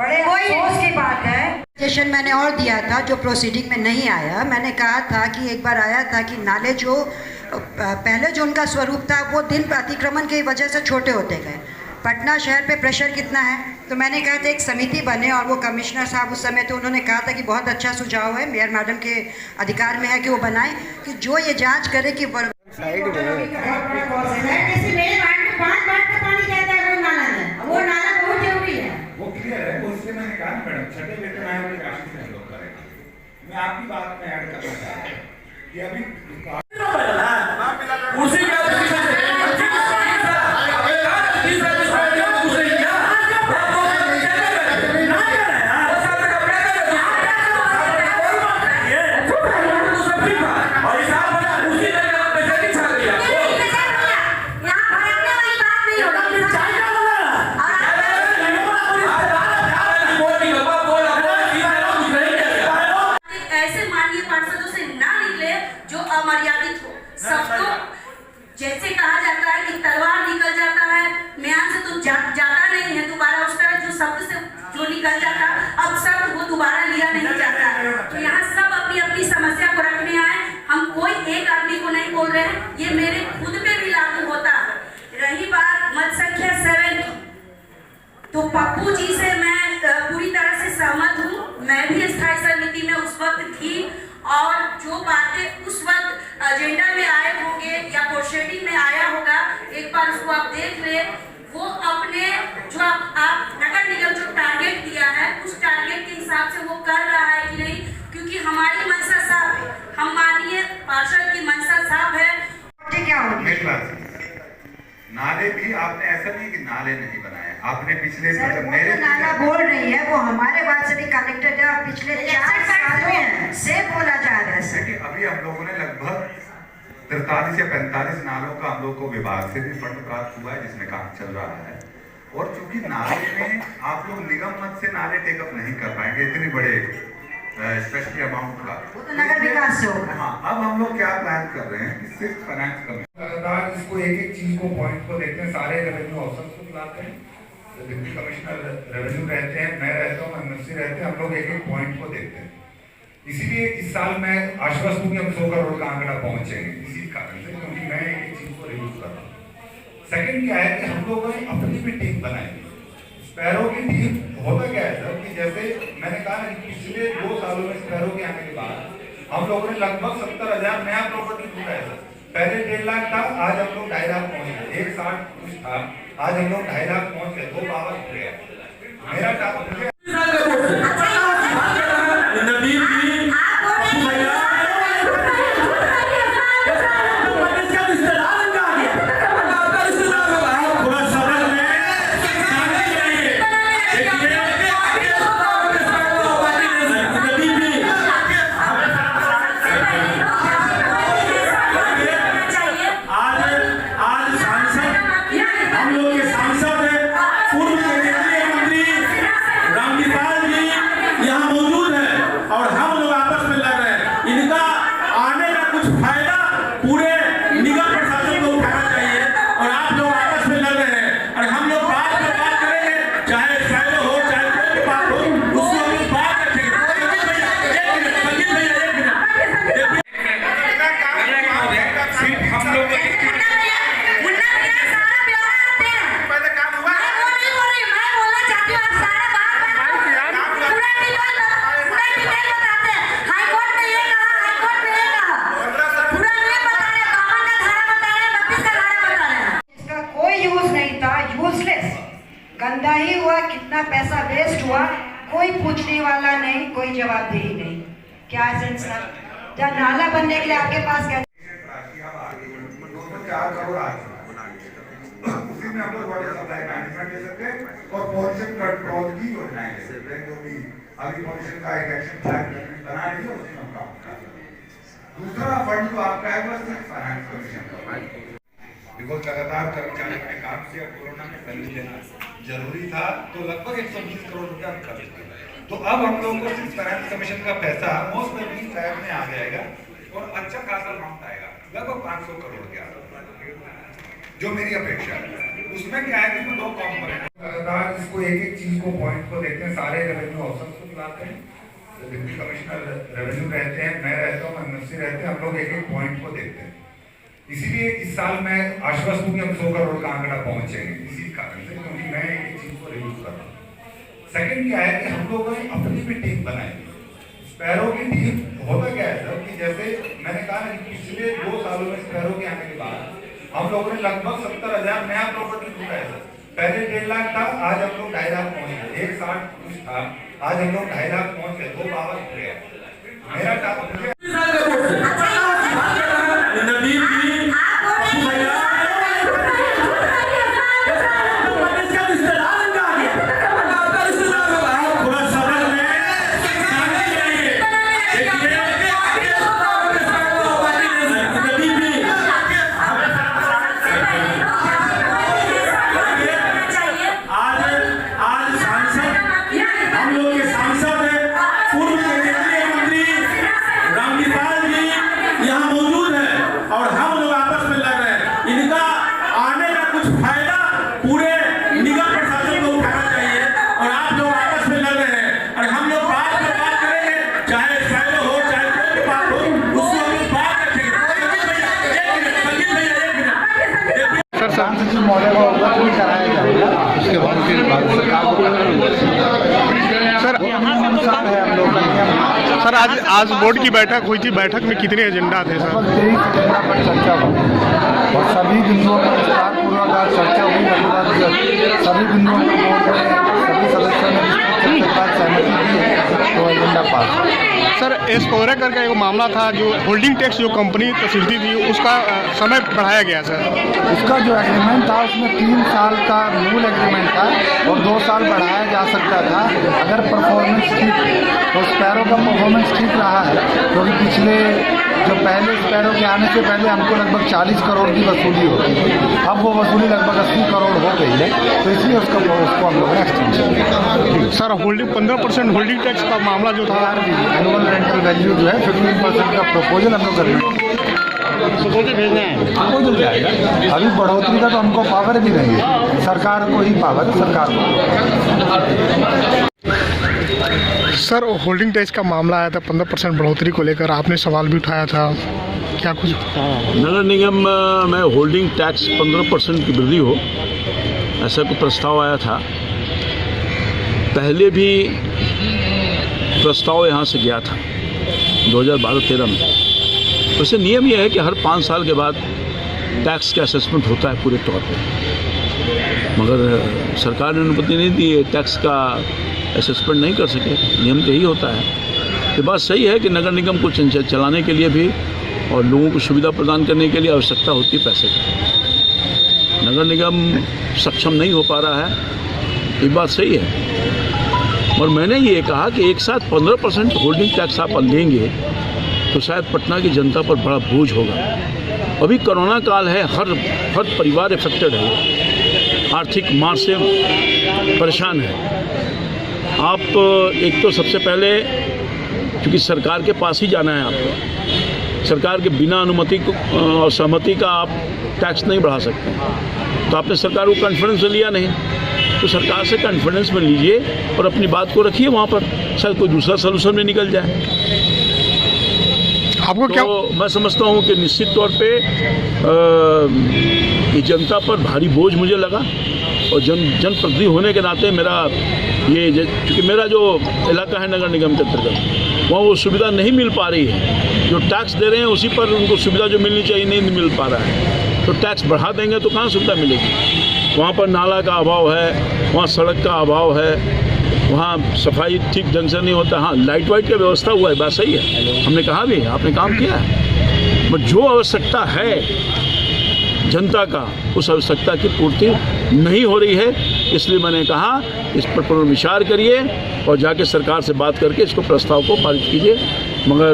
बड़े अफसोस की बात है। सजेशन मैंने और दिया था जो प्रोसीडिंग में नहीं आया। मैंने कहा था कि एक बार आया था कि नाले जो पहले जो उनका स्वरूप था वो दिन अतिक्रमण की वजह से छोटे होते गए। पटना शहर पे प्रेशर कितना है, तो मैंने कहा था एक समिति बने, और वो कमिश्नर साहब उस समय थे, उन्होंने कहा था कि बहुत अच्छा सुझाव है, मेयर मैडम के अधिकार में है कि वो बनाए कि जो ये जांच करे कि साइड में जैसे मेरे वार्ड में 5 वार्ड का पानी जाता है वो नाला में, वो नाला बहुत जरूरी है, वो क्लियर है। वो इसलिए मैंने कहा मैडम छठे वेतन आयोग की राशि से हम लोग करेंगे। मैं आपकी बात में ऐड करना चाह रहा हूँ कि अभी उसी का अमर्यादित हो। सबको जैसे कहा जाता है कि तलवार निकल जाता है म्यान से तो जाता नहीं है दोबारा, उस तरह जो शब्द से जो निकल जाता अब शब्द वो दोबारा लिया नहीं जाता। तो यहाँ सब अपनी अपनी समस्या को रखने आए, हम कोई एक आदमी को नहीं बोल रहे हैं, ये मेरे खुद पे भी लागू होता है। रही बात मत संख्या 7 की, तो पप्पू जी से मैं पूरी तरह से सहमत हूँ। मैं भी स्थायी समिति में उस वक्त थी, और जो बातें उस वक्त एजेंडा में आए होंगे या प्रोसीडिंग में आया होगा, एक बार उसको आप देख ले। वो अपने जो आप नगर निगम जो टारगेट दिया है उस टारगेट के हिसाब से वो कर रहा है कि नहीं, क्योंकि हमारी मंशा साफ है, हम माननीय पार्षद की मंशा साफ है। क्या होगी मेरी बात नाले भी आपने ऐसा नहीं कि नाले नहीं बनाए, आपने पिछले मेरे नाला बोल रही है वो हमारे बात से भी कनेक्टेड है, और पिछले 4 सालों से बोला जा रहा है। अभी हम लोगों ने लगभग 43 या 45 नालों का हम लोग को विभाग से भी फंड प्राप्त हुआ है जिसमें काम चल रहा है। और चूंकि नाले में आप लोग निगम मत से नाले टेकअप नहीं कर पाएंगे इतने बड़े स्पेशली अमाउंट का, वो तो नगर विकास से होगा। हाँ, अब हम लोग क्या प्लान कर रहे हैं कि सिर्फ फाइनेंस कमिश्नर लगातार इसको एक एक चीज को पॉइंट को देखते हैं, सारे रेवेन्यू ऑफिसर्स को बुलाते हैं, डिप्टी कमिश्नर रेवेन्यू रहते हैं, मैं रहता हूँ, एमएससी रहते हैं, हम लोग एक एक पॉइंट को देखते हैं। इसीलिए इस साल मैं आश्वस्त हूँ कि हम 100 करोड़ का आंकड़ा पहुंचेंगे, इसी कारण से, क्योंकि मैं एक चीज को रिव्यू कर रहा हूँ। सेकंड क्या है कि हम लोगों ने अपनी भी टीम बनाई। स्पैरो की टीम होता क्या है सर कि जैसे मैंने कहा ना कि पिछले 2 सालों में स्पैरो के आने के बाद हम लोगों ने लगभग 70,000 नया प्रॉपर्टी ढूंढा है सर। पहले 1.5 लाख था, आज हम लोग 2.5 लाख पहुंच गए। 1.60 कुछ था, आज हम लोग 2.5 लाख पहुंच गए, 2 पावर हो गया। मेरा टारगेट गंदा ही हुआ, कितना पैसा वेस्ट हुआ, कोई पूछने वाला नहीं, कोई जवाबदेही नहीं। क्या है संसार, जब नाला बनने के लिए आपके पास क्या 4 करोड़ आ गए, उसी में हम लोग वाटर सप्लाई मैनेजमेंट ले सकते हैं और पॉल्यूशन कंट्रोल की योजनाएं ले सकते हैं, जो भी अभी पॉल्यूशन का एक एक्शन प्लान बना रही है उसमें हम काम कर रहे हैं। दूसरा फंड जो आपका है वो सिर्फ फाइनेंस कमीशन का, बिकॉज लगातार कर्मचारी अपने काम से कोरोना में सैलरी देना जरूरी था, तो लगभग 120 करोड़ रुपया हम खर्च किए। तो अब हम लोग को सिर्फ फाइनेंस कमीशन का पैसा मोस्ट प्रोबेबली फैब में आ जाएगा और अच्छा खासा अमाउंट आएगा, लगभग 500 करोड़ के आसपास, जो मेरी अपेक्षा है। उसमें क्या है कि वो 2 कंपोनेंट लगातार इसको एक चीज को पॉइंट को देखते हैं, सारे रेवेन्यू ऑफिसर्स को बुलाते हैं, डिप्टी कमिश्नर रेवेन्यू रहते हैं, मैं रहता हूँ, एमएफसी रहते हैं, हम लोग एक पॉइंट को देखते हैं। इसीलिए इस साल मैं आश्वस्त हूँ कि हम 100 करोड़ का आंकड़ा पहुंचेंगे, इसी कारण से, क्योंकि मैं एक चीज को रिव्यू कर रहा हूँ। सेकंड क्या है कि हम लोगों ने अपनी भी टीम बनाई। स्पैरो की टीम होता क्या है सर कि जैसे मैंने कहा ना कि पिछले 2 सालों में स्पैरो के आने के बाद हम लोगों ने लगभग 70,000 नया प्रॉपर्टी ढूंढा है सर। पहले 1.5 लाख था, आज हम लोग 2.5 लाख पहुंच गए। 1.60 कुछ था, आज हम लोग 2.5 लाख पहुंच गए, 2 पावर हो गया। मेरा मॉडल का उद्घाटन कराया जाएगा, उसके बाद फिर भारत सरकार को सर सर आज बोर्ड की बैठक हुई थी, बैठक में कितने एजेंडा थे सर? 23 एजेंडा पर चर्चा हुई और सभी बिंदुओं पर विस्तारपूर्वक चर्चा हुई। लगभग सभी बिंदुओं पर बोर्ड में सभी सदस्यों ने सहमति दी तो एजेंडा पास। सर एस्पोरा करके एक मामला था, जो होल्डिंग टैक्स जो कंपनी तस्वीर थी उसका समय बढ़ाया गया सर। उसका जो एग्रीमेंट था उसमें 3 साल का मूल एग्रीमेंट था और 2 साल बढ़ाया जा सकता था अगर परफॉर्मेंस ठीक। तो स्पैरो का परफॉर्मेंस ठीक रहा है, क्योंकि पिछले जो पहले स्पैरो के आने से पहले हमको लगभग 40 करोड़ की वसूली होती थी, अब वो वसूली लगभग 80 करोड़ हो गई है, तो इसलिए उसको हम लोगों ने एक्सटेंशन किया। सर होल्डिंग 15% होल्डिंग टैक्स का मामला जो था, एनुअल रेंटल वैल्यू जो है 15% का प्रपोजल हम लोग कर भेजना है, प्रपोजल जाएगा। अभी बढ़ोतरी का तो हमको पावर भी नहीं है, सरकार को ही पावर, सरकार को। सर होल्डिंग टैक्स का मामला आया था 15% बढ़ोतरी को लेकर, आपने सवाल भी उठाया था, क्या कुछ? नगर निगम में होल्डिंग टैक्स 15% की वृद्धि हो, ऐसा कोई प्रस्ताव आया था। पहले भी प्रस्ताव यहाँ से गया था 2012-13 में। वैसे नियम यह है कि हर 5 साल के बाद टैक्स का असेसमेंट होता है पूरे तौर पे, मगर सरकार ने अनुमति नहीं दी है, टैक्स का असेसमेंट नहीं कर सके। नियम तो यही होता है। ये बात सही है कि नगर निगम को चलाने के लिए भी और लोगों को सुविधा प्रदान करने के लिए आवश्यकता होती है पैसे की। नगर निगम सक्षम नहीं हो पा रहा है, ये बात सही है। और मैंने ये कहा कि एक साथ 15% होल्डिंग टैक्स आप लेंगे तो शायद पटना की जनता पर बड़ा बोझ होगा। अभी कोरोना काल है, हर परिवार इफेक्टेड है, आर्थिक मार से परेशान है। आप एक तो सबसे पहले, क्योंकि सरकार के पास ही जाना है आपको, सरकार के बिना अनुमति और सहमति का आप टैक्स नहीं बढ़ा सकते, तो आपने सरकार को कॉन्फिडेंस में लिया नहीं, तो सरकार से कॉन्फिडेंस में लीजिए और अपनी बात को रखिए वहाँ पर, शायद कोई दूसरा सलूशन में निकल जाए। आपको तो क्या मैं समझता हूँ कि निश्चित तौर पे ये जनता पर भारी बोझ मुझे लगा, और जनप्रतिनिधि होने के नाते मेरा ये, क्योंकि मेरा जो इलाका है नगर निगम के अंतर्गत, वहाँ वो सुविधा नहीं मिल पा रही है। जो टैक्स दे रहे हैं उसी पर उनको सुविधा जो मिलनी चाहिए नहीं मिल पा रहा है, तो टैक्स बढ़ा देंगे तो कहाँ सुविधा मिलेगी। वहाँ पर नाला का अभाव है, वहाँ सड़क का अभाव है, वहाँ सफाई ठीक ढंग से नहीं होता। हाँ, लाइट वाइट का व्यवस्था हुआ है, बात सही है, हमने कहा भी, आपने काम किया है, बट जो आवश्यकता है जनता का, उस आवश्यकता की पूर्ति नहीं हो रही है। इसलिए मैंने कहा इस पर पुनर्विचार करिए और जाके सरकार से बात करके इसको प्रस्ताव को पारित कीजिए। मगर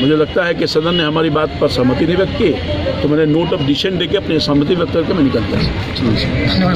मुझे लगता है कि सदन ने हमारी बात पर सहमति नहीं व्यक्त की, तो मैंने नोट ऑफ डिसीजन देके अपनी सहमति व्यक्त करके मैं निकल गया।